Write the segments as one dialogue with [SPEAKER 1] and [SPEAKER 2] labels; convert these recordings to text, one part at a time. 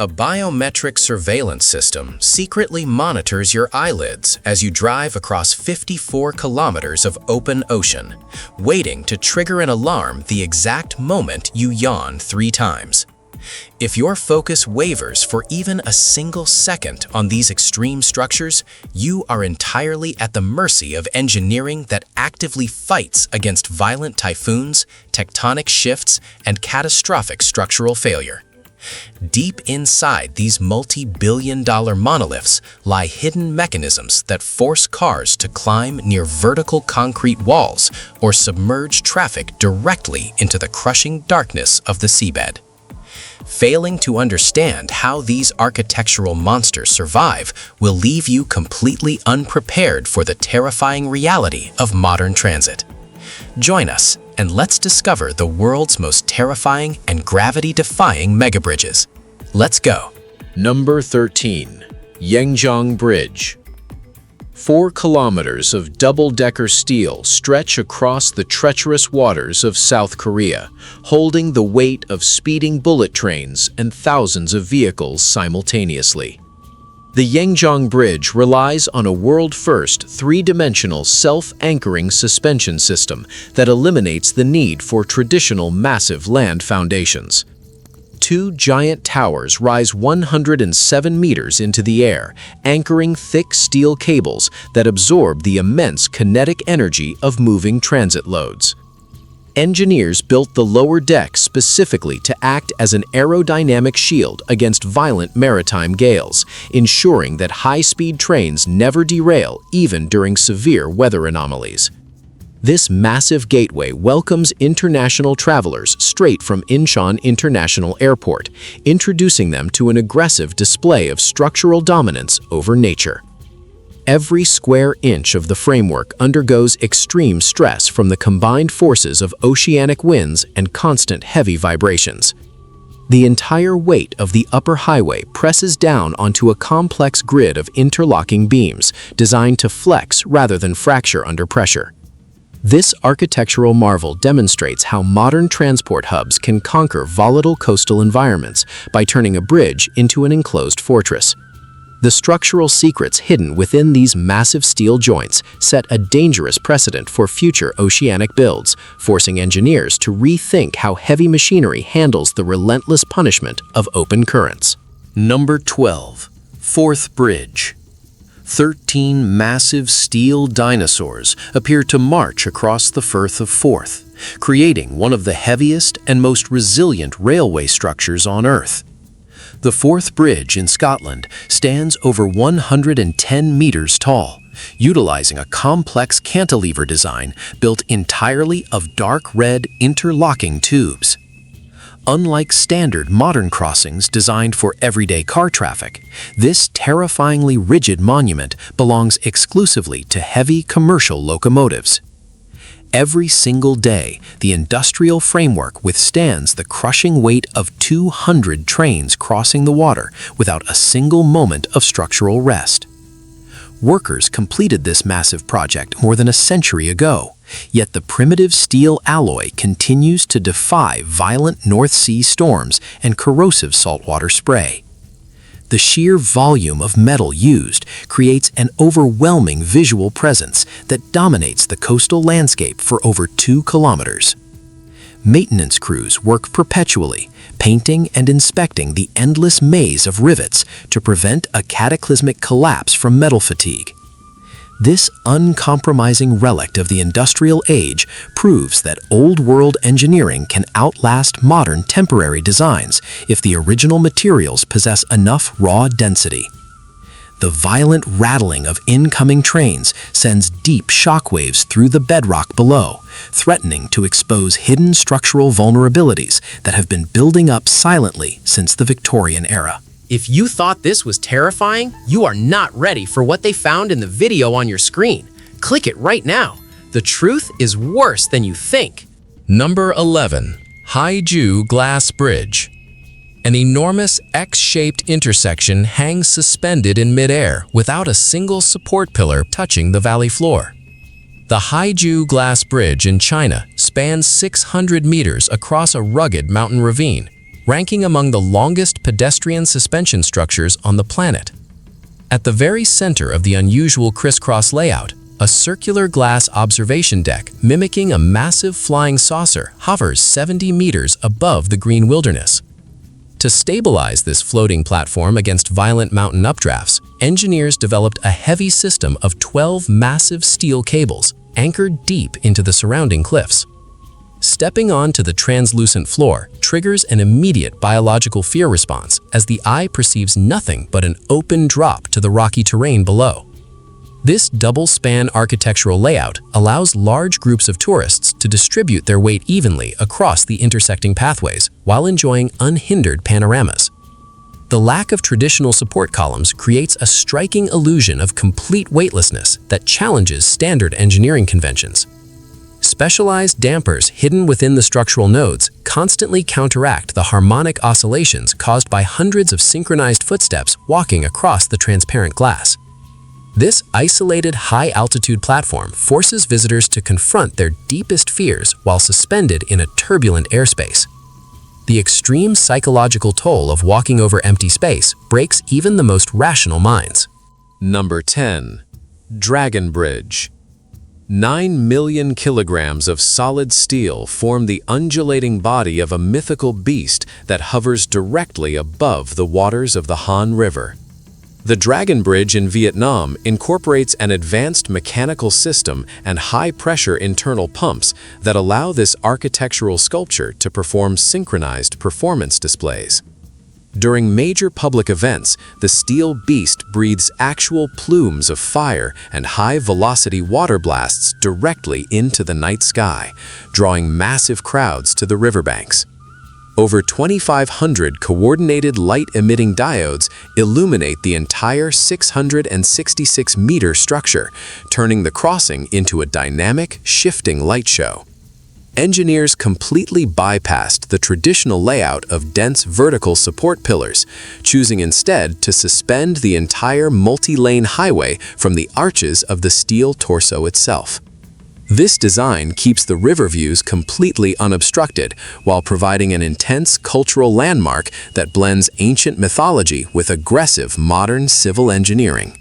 [SPEAKER 1] A biometric surveillance system secretly monitors your eyelids as you drive across 54 kilometers of open ocean, waiting to trigger an alarm the exact moment you yawn 3 times. If your focus wavers for even a single second on these extreme structures, you are entirely at the mercy of engineering that actively fights against violent typhoons, tectonic shifts, and catastrophic structural failure. Deep inside these multi-billion-dollar monoliths lie hidden mechanisms that force cars to climb near vertical concrete walls or submerge traffic directly into the crushing darkness of the seabed. Failing to understand how these architectural monsters survive will leave you completely unprepared for the terrifying reality of modern transit. Join us and let's discover the world's most terrifying and gravity-defying megabridges. Let's go.
[SPEAKER 2] Number 13. Yeongjong Bridge. 4 kilometers of double-decker steel stretch across the treacherous waters of South Korea, holding the weight of speeding bullet trains and thousands of vehicles simultaneously. The Yeongjong Bridge relies on a world-first 3-dimensional self-anchoring suspension system that eliminates the need for traditional massive land foundations. 2 giant towers rise 107 meters into the air, anchoring thick steel cables that absorb the immense kinetic energy of moving transit loads. Engineers built the lower deck specifically to act as an aerodynamic shield against violent maritime gales, ensuring that high-speed trains never derail even during severe weather anomalies. This massive gateway welcomes international travelers straight from Incheon International Airport, introducing them to an aggressive display of structural dominance over nature. Every square inch of the framework undergoes extreme stress from the combined forces of oceanic winds and constant heavy vibrations. The entire weight of the upper highway presses down onto a complex grid of interlocking beams designed to flex rather than fracture under pressure. This architectural marvel demonstrates how modern transport hubs can conquer volatile coastal environments by turning a bridge into an enclosed fortress. The structural secrets hidden within these massive steel joints set a dangerous precedent for future oceanic builds, forcing engineers to rethink how heavy machinery handles the relentless punishment of open currents.
[SPEAKER 1] Number 12. Fourth Bridge. 13 massive steel dinosaurs appear to march across the Firth of Forth, creating one of the heaviest and most resilient railway structures on Earth. The Fourth Bridge in Scotland stands over 110 meters tall, utilizing a complex cantilever design built entirely of dark red interlocking tubes. Unlike standard modern crossings designed for everyday car traffic, this terrifyingly rigid monument belongs exclusively to heavy commercial locomotives. Every single day, the industrial framework withstands the crushing weight of 200 trains crossing the water without a single moment of structural rest. Workers completed this massive project more than a century ago, yet the primitive steel alloy continues to defy violent North Sea storms and corrosive saltwater spray. The sheer volume of metal used creates an overwhelming visual presence that dominates the coastal landscape for over 2 kilometers. Maintenance crews work perpetually, painting and inspecting the endless maze of rivets to prevent a cataclysmic collapse from metal fatigue. This uncompromising relic of the industrial age proves that old-world engineering can outlast modern temporary designs if the original materials possess enough raw density. The violent rattling of incoming trains sends deep shockwaves through the bedrock below, threatening to expose hidden structural vulnerabilities that have been building up silently since the Victorian era.
[SPEAKER 3] If you thought this was terrifying, you are not ready for what they found in the video on your screen. Click it right now. The truth is worse than you think.
[SPEAKER 1] Number 11. Haiju Glass Bridge. An enormous X-shaped intersection hangs suspended in midair without a single support pillar touching the valley floor. The Haiju Glass Bridge in China spans 600 meters across a rugged mountain ravine,
[SPEAKER 3] ranking among the longest pedestrian suspension structures on the planet. At the very center of the unusual crisscross layout, a circular glass observation deck mimicking a massive flying saucer hovers 70 meters above the green wilderness. To stabilize this floating platform against violent mountain updrafts, engineers developed a heavy system of 12 massive steel cables anchored deep into the surrounding cliffs. Stepping onto the translucent floor triggers an immediate biological fear response as the eye perceives nothing but an open drop to the rocky terrain below. This double-span architectural layout allows large groups of tourists to distribute their weight evenly across the intersecting pathways while enjoying unhindered panoramas. The lack of traditional support columns creates a striking illusion of complete weightlessness that challenges standard engineering conventions. Specialized dampers hidden within the structural nodes constantly counteract the harmonic oscillations caused by hundreds of synchronized footsteps walking across the transparent glass. This isolated high-altitude platform forces visitors to confront their deepest fears while suspended in a turbulent airspace. The extreme psychological toll of walking over empty space breaks even the most rational minds.
[SPEAKER 2] Number 10. Dragon Bridge. 9 million kilograms of solid steel form the undulating body of a mythical beast that hovers directly above the waters of the Han River. The Dragon Bridge in Vietnam incorporates an advanced mechanical system and high-pressure internal pumps that allow this architectural sculpture to perform synchronized performance displays. During major public events, the steel beast breathes actual plumes of fire and high-velocity water blasts directly into the night sky, drawing massive crowds to the riverbanks. Over 2,500 coordinated light-emitting diodes illuminate the entire 666-meter structure, turning the crossing into a dynamic, shifting light show. Engineers completely bypassed the traditional layout of dense vertical support pillars, choosing instead to suspend the entire multi-lane highway from the arches of the steel torso itself. This design keeps the river views completely unobstructed while providing an intense cultural landmark that blends ancient mythology with aggressive modern civil engineering.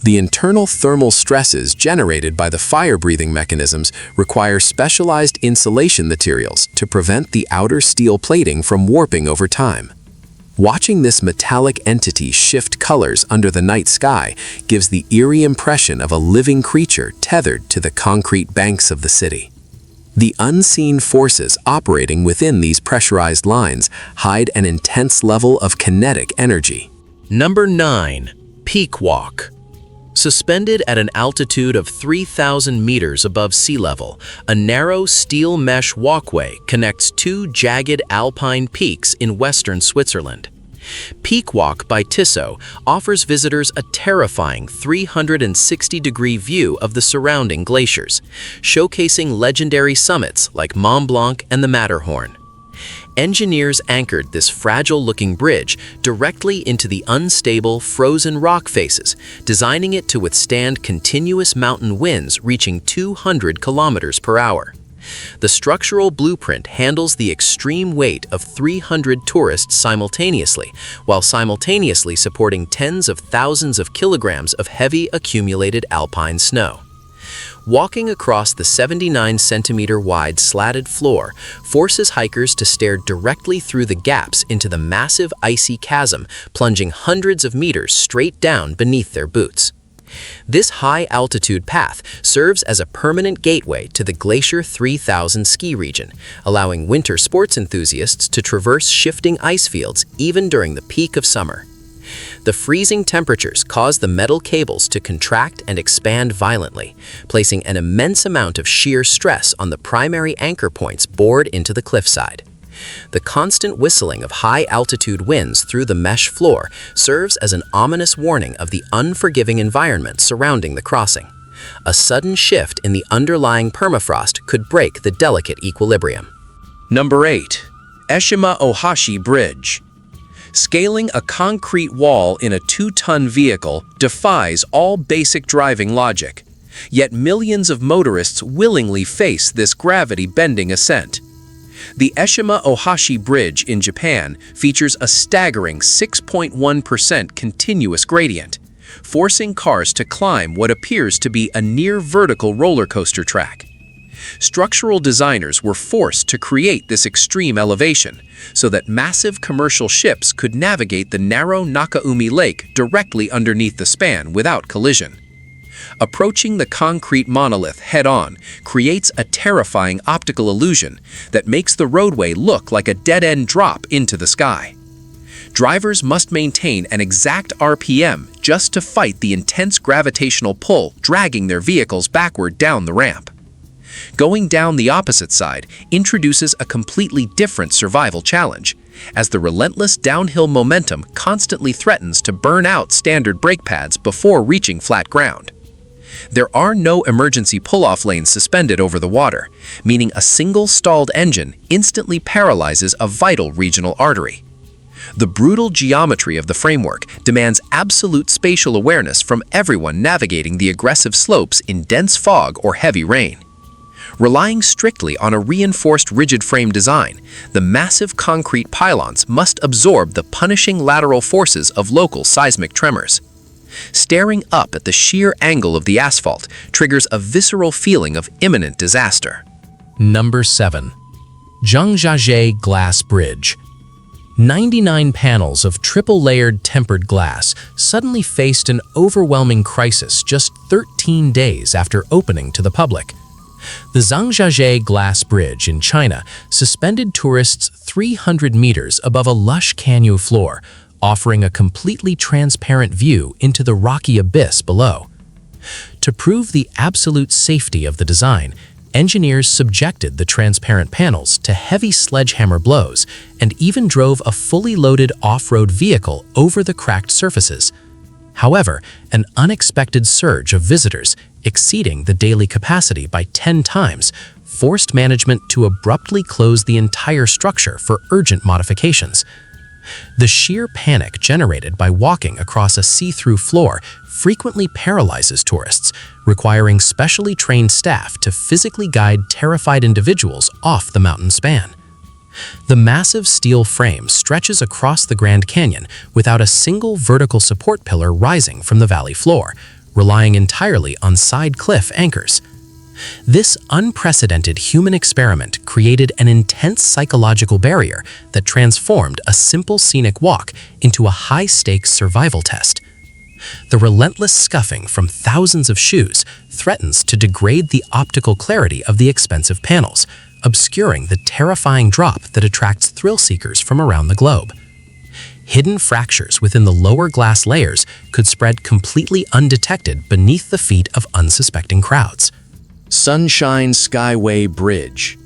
[SPEAKER 2] The internal thermal stresses generated by the fire-breathing mechanisms require specialized insulation materials to prevent the outer steel plating from warping over time. Watching this metallic entity shift colors under the night sky gives the eerie impression of a living creature tethered to the concrete banks of the city. The unseen forces operating within these pressurized lines hide an intense level of kinetic energy.
[SPEAKER 1] Number 9. Peak Walk. Suspended at an altitude of 3,000 meters above sea level, a narrow steel mesh walkway connects two jagged alpine peaks in western Switzerland. Peak Walk by Tissot offers visitors a terrifying 360-degree view of the surrounding glaciers, showcasing legendary summits like Mont Blanc and the Matterhorn. Engineers anchored this fragile-looking bridge directly into the unstable, frozen rock faces, designing it to withstand continuous mountain winds reaching 200 kilometers per hour. The structural blueprint handles the extreme weight of 300 tourists simultaneously, while simultaneously supporting tens of thousands of kilograms of heavy accumulated alpine snow. Walking across the 79-centimeter-wide slatted floor forces hikers to stare directly through the gaps into the massive icy chasm, plunging hundreds of meters straight down beneath their boots. This high-altitude path serves as a permanent gateway to the Glacier 3000 ski region, allowing winter sports enthusiasts to traverse shifting ice fields even during the peak of summer. The freezing temperatures cause the metal cables to contract and expand violently, placing an immense amount of shear stress on the primary anchor points bored into the cliffside. The constant whistling of high-altitude winds through the mesh floor serves as an ominous warning of the unforgiving environment surrounding the crossing. A sudden shift in the underlying permafrost could break the delicate equilibrium.
[SPEAKER 2] Number 8. Eshima Ohashi Bridge. Scaling a concrete wall in a 2-ton vehicle defies all basic driving logic, yet millions of motorists willingly face this gravity-bending ascent.
[SPEAKER 1] The Eshima Ohashi Bridge in Japan features a staggering 6.1% continuous gradient, forcing cars to climb what appears to be a near-vertical roller coaster track. Structural designers were forced to create this extreme elevation so that massive commercial ships could navigate the narrow Nakaumi Lake directly underneath the span without collision. Approaching the concrete monolith head-on creates a terrifying optical illusion that makes the roadway look like a dead-end drop into the sky. Drivers must maintain an exact RPM just to fight the intense gravitational pull dragging their vehicles backward down the ramp. Going down the opposite side introduces a completely different survival challenge, as the relentless downhill momentum constantly threatens to burn out standard brake pads before reaching flat ground. There are no emergency pull-off lanes suspended over the water, meaning a single stalled engine instantly paralyzes a vital regional artery. The brutal geometry of the framework demands absolute spatial awareness from everyone navigating the aggressive slopes in dense fog or heavy rain. Relying strictly on a reinforced rigid frame design, the massive concrete pylons must absorb the punishing lateral forces of local seismic tremors. Staring up at the sheer angle of the asphalt triggers a visceral feeling of imminent disaster.
[SPEAKER 3] Number 7. Zhangjiajie Glass Bridge. 99 panels of triple-layered tempered glass suddenly faced an overwhelming crisis just 13 days after opening to the public. The Zhangjiajie Glass Bridge in China suspended tourists 300 meters above a lush canyon floor, offering a completely transparent view into the rocky abyss below. To prove the absolute safety of the design, engineers subjected the transparent panels to heavy sledgehammer blows and even drove a fully loaded off-road vehicle over the cracked surfaces. However, an unexpected surge of visitors, exceeding the daily capacity by 10 times, forced management to abruptly close the entire structure for urgent modifications. The sheer panic generated by walking across a see-through floor frequently paralyzes tourists, requiring specially trained staff to physically guide terrified individuals off the mountain span. The massive steel frame stretches across the Grand Canyon without a single vertical support pillar rising from the valley floor, relying entirely on side cliff anchors. This unprecedented human experiment created an intense psychological barrier that transformed a simple scenic walk into a high-stakes survival test. The relentless scuffing from thousands of shoes threatens to degrade the optical clarity of the expensive panels, obscuring the terrifying drop that attracts thrill-seekers from around the globe. Hidden fractures within the lower glass layers could spread completely undetected beneath the feet of unsuspecting crowds.
[SPEAKER 1] Sunshine Skyway Bridge.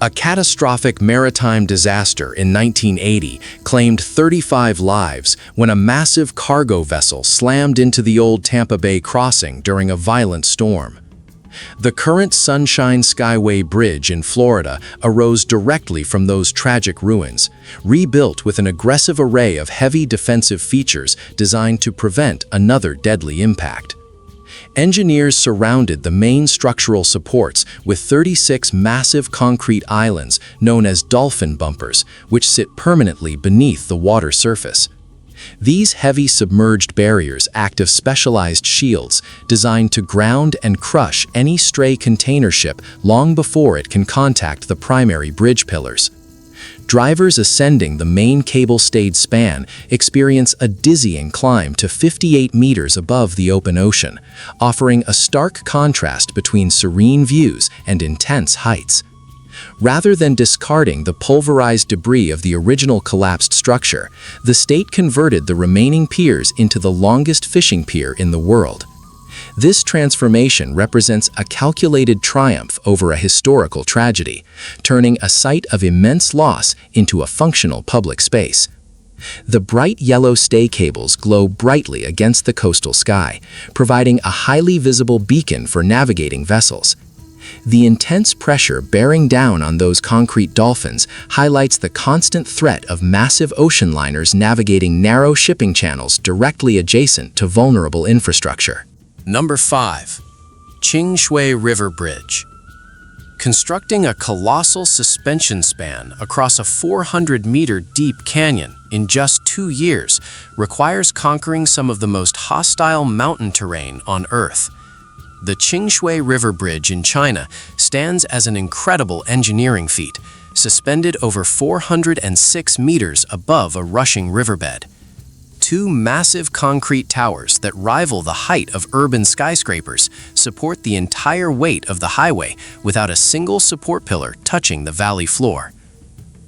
[SPEAKER 1] A catastrophic maritime disaster in 1980 claimed 35 lives when a massive cargo vessel slammed into the old Tampa Bay crossing during a violent storm. The current Sunshine Skyway Bridge in Florida arose directly from those tragic ruins, rebuilt with an aggressive array of heavy defensive features designed to prevent another deadly impact. Engineers surrounded the main structural supports with 36 massive concrete islands known as dolphin bumpers, which sit permanently beneath the water surface. These heavy submerged barriers act as specialized shields designed to ground and crush any stray container ship long before it can contact the primary bridge pillars. Drivers ascending the main cable-stayed span experience a dizzying climb to 58 meters above the open ocean, offering a stark contrast between serene views and intense heights. Rather than discarding the pulverized debris of the original collapsed structure, the state converted the remaining piers into the longest fishing pier in the world. This transformation represents a calculated triumph over a historical tragedy, turning a site of immense loss into a functional public space. The bright yellow stay cables glow brightly against the coastal sky, providing a highly visible beacon for navigating vessels. The intense pressure bearing down on those concrete dolphins highlights the constant threat of massive ocean liners navigating narrow shipping channels directly adjacent to vulnerable infrastructure.
[SPEAKER 2] Number 5. Qingshui River Bridge.
[SPEAKER 1] Constructing a colossal suspension span across a 400-meter deep canyon in just 2 years requires conquering some of the most hostile mountain terrain on Earth. The Qingshui River Bridge in China stands as an incredible engineering feat, suspended over 406 meters above a rushing riverbed. 2 massive concrete towers that rival the height of urban skyscrapers support the entire weight of the highway without a single support pillar touching the valley floor.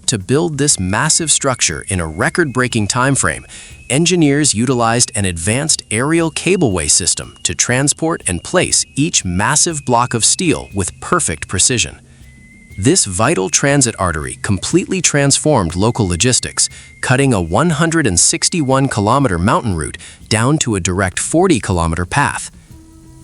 [SPEAKER 1] To build this massive structure in a record-breaking timeframe, engineers utilized an advanced aerial cableway system to transport and place each massive block of steel with perfect precision. This vital transit artery completely transformed local logistics, cutting a 161-kilometer mountain route down to a direct 40-kilometer path.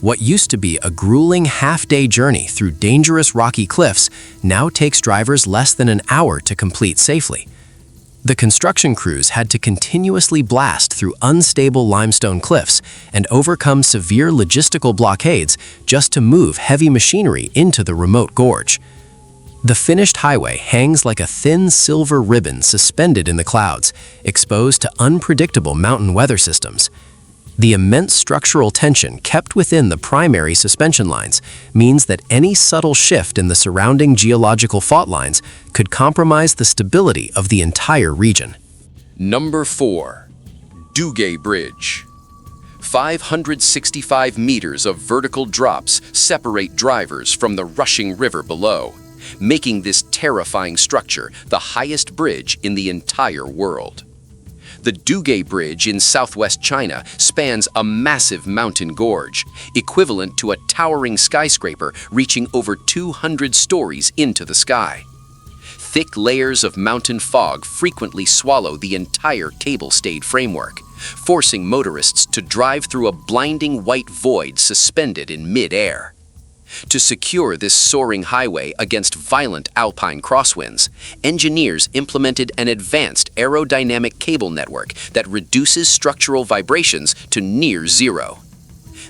[SPEAKER 1] What used to be a grueling half-day journey through dangerous rocky cliffs now takes drivers less than an hour to complete safely. The construction crews had to continuously blast through unstable limestone cliffs and overcome severe logistical blockades just to move heavy machinery into the remote gorge. The finished highway hangs like a thin silver ribbon suspended in the clouds, exposed to unpredictable mountain weather systems. The immense structural tension kept within the primary suspension lines means that any subtle shift in the surrounding geological fault lines could compromise the stability of the entire region.
[SPEAKER 2] Number 4. Duge Bridge. 565 meters of vertical drops separate drivers from the rushing river below, making this terrifying structure the highest bridge in the entire world. The Duge Bridge in southwest China spans a massive mountain gorge, equivalent to a towering skyscraper reaching over 200 stories into the sky. Thick layers of mountain fog frequently swallow the entire cable-stayed framework, forcing motorists to drive through a blinding white void suspended in mid-air. To secure this soaring highway against violent alpine crosswinds, engineers implemented an advanced aerodynamic cable network that reduces structural vibrations to near zero.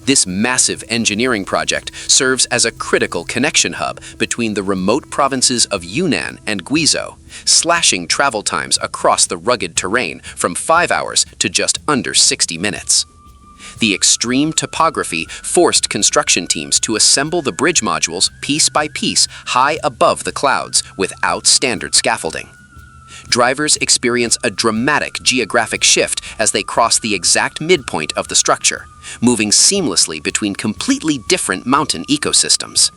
[SPEAKER 2] This massive engineering project serves as a critical connection hub between the remote provinces of Yunnan and Guizhou, slashing travel times across the rugged terrain from 5 hours to just under 60 minutes. The extreme topography forced construction teams to assemble the bridge modules piece by piece high above the clouds without standard scaffolding. Drivers experience a dramatic geographic shift as they cross the exact midpoint of the structure, moving seamlessly between completely different mountain ecosystems.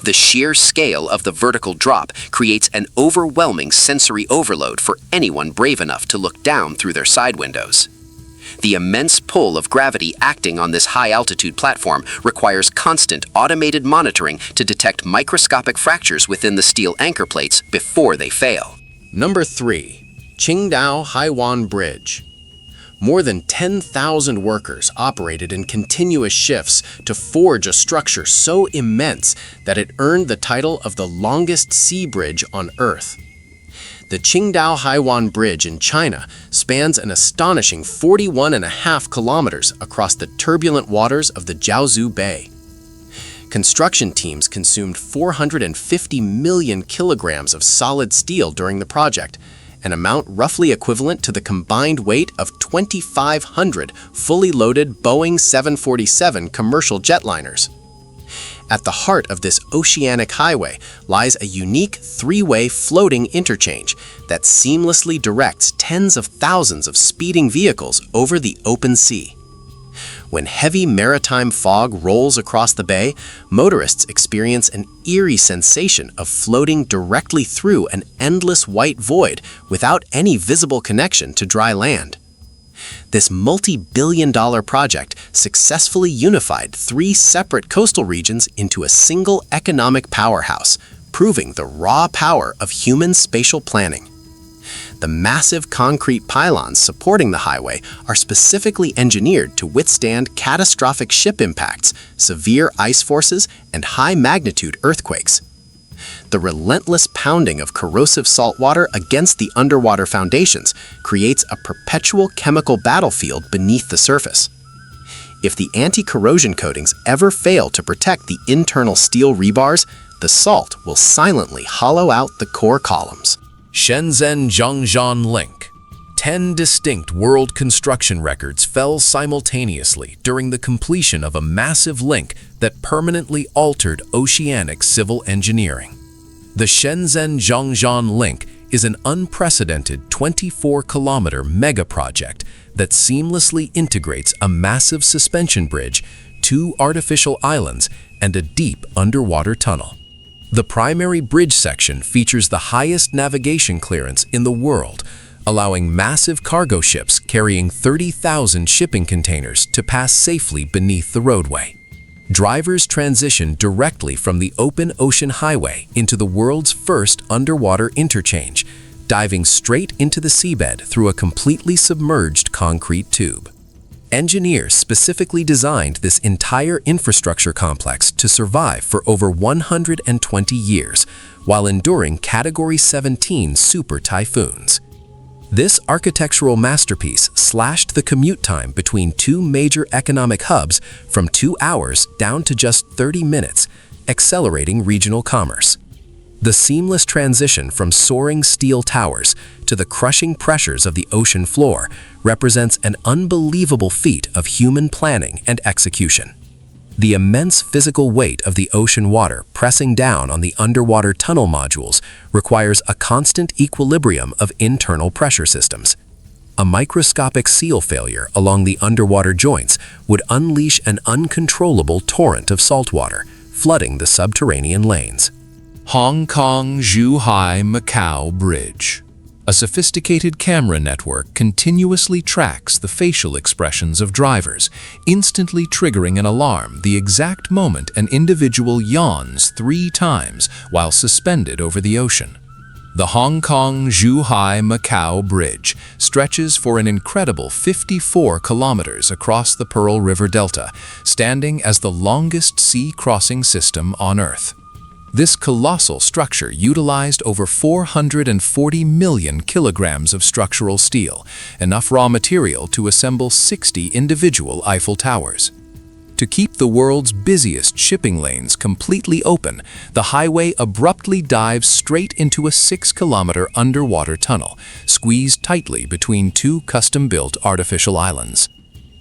[SPEAKER 2] The sheer scale of the vertical drop creates an overwhelming sensory overload for anyone brave enough to look down through their side windows. The immense pull of gravity acting on this high-altitude platform requires constant automated monitoring to detect microscopic fractures within the steel anchor plates before they fail.
[SPEAKER 1] Number 3. Qingdao Haiwan Bridge. More than 10,000 workers operated in continuous shifts to forge a structure so immense that it earned the title of the longest sea bridge on Earth. The Qingdao Haiwan Bridge in China spans an astonishing 41.5 kilometers across the turbulent waters of the Jiaozhou Bay. Construction teams consumed 450 million kilograms of solid steel during the project, an amount roughly equivalent to the combined weight of 2,500 fully loaded Boeing 747 commercial jetliners. At the heart of this oceanic highway lies a unique 3-way floating interchange that seamlessly directs tens of thousands of speeding vehicles over the open sea. When heavy maritime fog rolls across the bay, motorists experience an eerie sensation of floating directly through an endless white void without any visible connection to dry land. This multi-billion-dollar project successfully unified 3 separate coastal regions into a single economic powerhouse, proving the raw power of human spatial planning. The massive concrete pylons supporting the highway are specifically engineered to withstand catastrophic ship impacts, severe ice forces, and high-magnitude earthquakes. The relentless pounding of corrosive salt water against the underwater foundations creates a perpetual chemical battlefield beneath the surface.
[SPEAKER 4] If the anti-corrosion coatings ever fail to protect the internal steel rebars, the salt will silently hollow out the core columns.
[SPEAKER 1] Shenzhen-Zhongshan link. 10 distinct world construction records fell simultaneously during the completion of a massive link that permanently altered oceanic civil engineering. The Shenzhen-Zhongshan link is an unprecedented 24-kilometer mega-project that seamlessly integrates a massive suspension bridge, 2 artificial islands, and a deep underwater tunnel. The primary bridge section features the highest navigation clearance in the world, allowing massive cargo ships carrying 30,000 shipping containers to pass safely beneath the roadway. Drivers transition directly from the open ocean highway into the world's first underwater interchange, diving straight into the seabed through a completely submerged concrete tube. Engineers specifically designed this entire infrastructure complex to survive for over 120 years, while enduring Category 17 super typhoons. This architectural masterpiece slashed the commute time between 2 major economic hubs from 2 hours down to just 30 minutes, accelerating regional commerce. The seamless transition from soaring steel towers to the crushing pressures of the ocean floor represents an unbelievable feat of human planning and execution. The immense physical weight of the ocean water pressing down on the underwater tunnel modules requires a constant equilibrium of internal pressure systems. A microscopic seal failure along the underwater joints would unleash an uncontrollable torrent of saltwater, flooding the subterranean lanes.
[SPEAKER 2] Kong-Zhuhai-Macau Bridge. A sophisticated camera network continuously tracks the facial expressions of drivers, instantly triggering an alarm the exact moment an individual yawns 3 times while suspended over the ocean. The Hong Kong-Zhuhai-Macau Bridge stretches for an incredible 54 kilometers across the Pearl River Delta, standing as the longest sea crossing system on Earth. This colossal structure utilized over 440 million kilograms of structural steel, enough raw material to assemble 60 individual Eiffel Towers. To keep the world's busiest shipping lanes completely open, the highway abruptly dives straight into a 6-kilometer underwater tunnel, squeezed tightly between 2 custom-built artificial islands.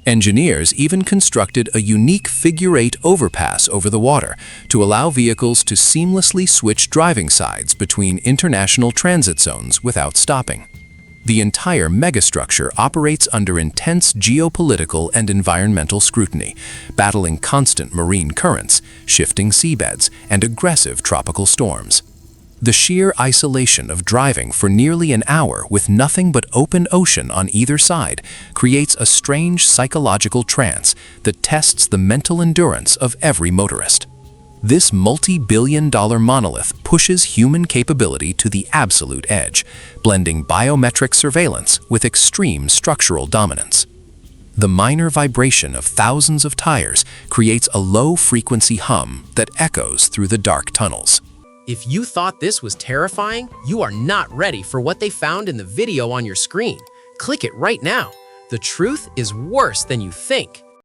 [SPEAKER 2] Engineers even constructed a unique figure-8 overpass over the water to allow vehicles to seamlessly switch driving sides between international transit zones without stopping. The entire megastructure operates under intense geopolitical and environmental scrutiny, battling constant marine currents, shifting seabeds, and aggressive tropical storms. The sheer isolation of driving for nearly an hour with nothing but open ocean on either side creates a strange psychological trance that tests the mental endurance of every motorist. This multi-billion-dollar monolith pushes human capability to the absolute edge, blending biometric surveillance with extreme structural dominance. The minor vibration of thousands of tires creates a low-frequency hum that echoes through the dark tunnels.
[SPEAKER 3] If you thought this was terrifying, you are not ready for what they found in the video on your screen. Click it right now. The truth is worse than you think.